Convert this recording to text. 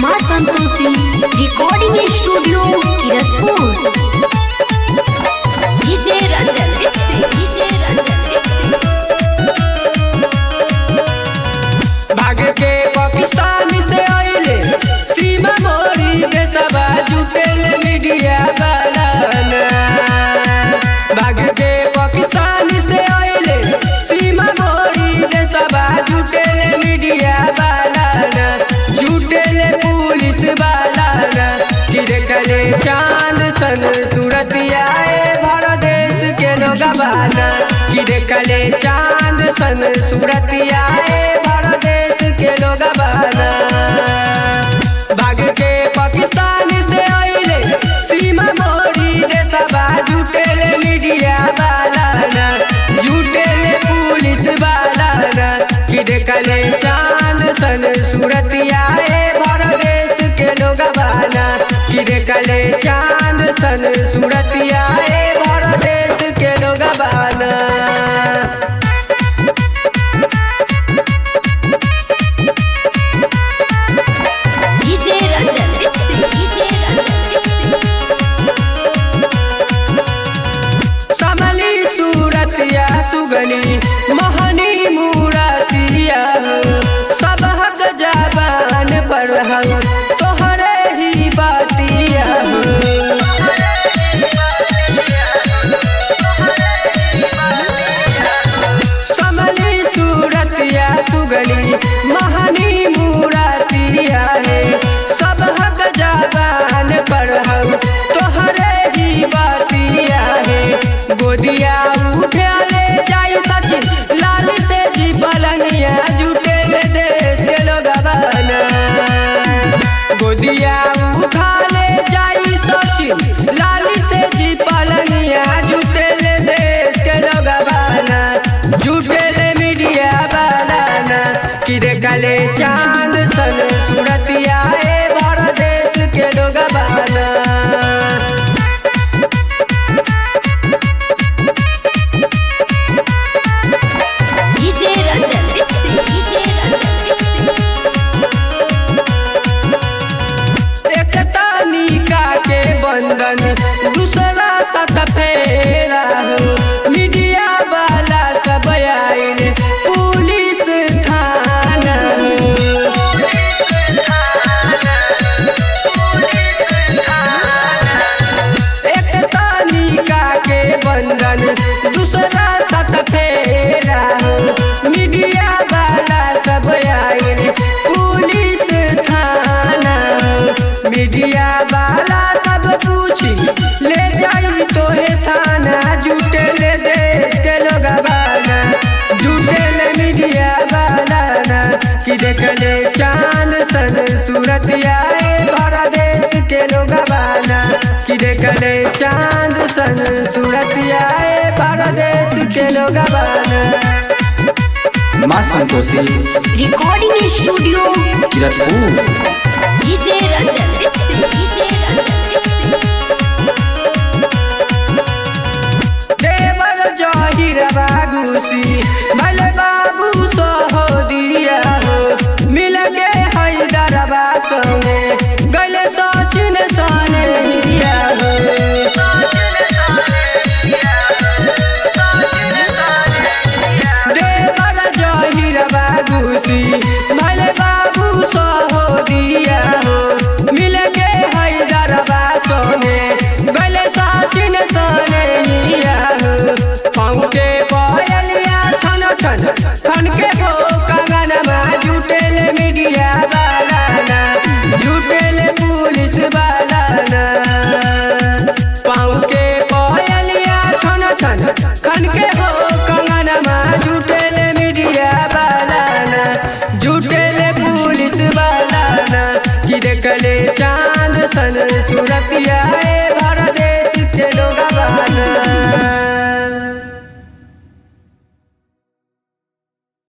माँ Santoshi recording studio Kiratpur. DJ Ranjan भाग के पाकिस्तान से आइले सीमा मोरी के सबा जुटेल मीडिया वाला। भाग के पाकिस्तान से आइले सीमा मोरी के सबा जुटेल मीडिया वाला। जुटेल पुलिस वाला गिर कले चांद सन सूरतिया भारत देश के लोग बाना। गिर कले चांद सन सूरतिया भारत देश के लोग बाना। भाग के पाकिस्तान से आइले सीमा मोरी रे सबा जुटेल मीडिया वाला। जुटेल पुलिस वाला गिर कले चांद सन सूरतिया भारत देश के लोग बाना। गिर कले चांद सन सूरतिया भारत देश के लोग बाना। डीजे रंजन समली सूरतिया सुगनी मोहनी मूरतिया सब हक जबान पर तोहरे ही बातिया। समली सूरतिया सुगनी मोहनी मूरतिया सब हक जबान पर तोहरे ही बातिया। गोदिया उठे ले जाई सचिन लाल से जी पलनिया जुटेल देश के लोग बाना। गोदिया उठा ले जाई सचिन लाल से जी पलनिया जुटेल देश के लोग बाना। जुटेल मीडिया वाला गिर कले चांद सन सूरतिया भारत देश के लोग बाना। डीजे रंजन एकता निका के बंधन दूसरा साथ फेरा हो। मीडिया वाला सब आइल पुलिस थाना। एकता निका के बंधन दूसरा साथ फेरा हो। मीडिया वाला सब आइल पुलिस थाना। मीडिया वाला सब पूछी ले जाई तोहे थाना। जुटेल देश के लोग बाना। जुटेल मीडिया वाला कि देखले चांद सन सूरतिया भारत देश के लोग बाना। कि देखले चांद सन सूरतिया भारत देश के लोग बाना। माँ Santoshi recording studio Kiratpur. DJ Ranjan देवर जहिर बागुसी भले बाबू सहोदिया हो। मिल के हैदरबा संगे गले सचिन सने हिया हो। देवर जहिर बागुसी भले बाबू सहोदिया हो। मिल के हैदरबा संगे गले सचिन सने हिया हो। पाँव के पायलिया छन छन खन के हो कंगनमा। जुटेल मीडिया वाला जुटेल पुलिस वाला। पाँव के पायलिया छन छन खन के हो कंगनमा। जुटेल मीडिया वाला जुटेल पुलिस वाला कि देखले चांद सन सूरतिया भारत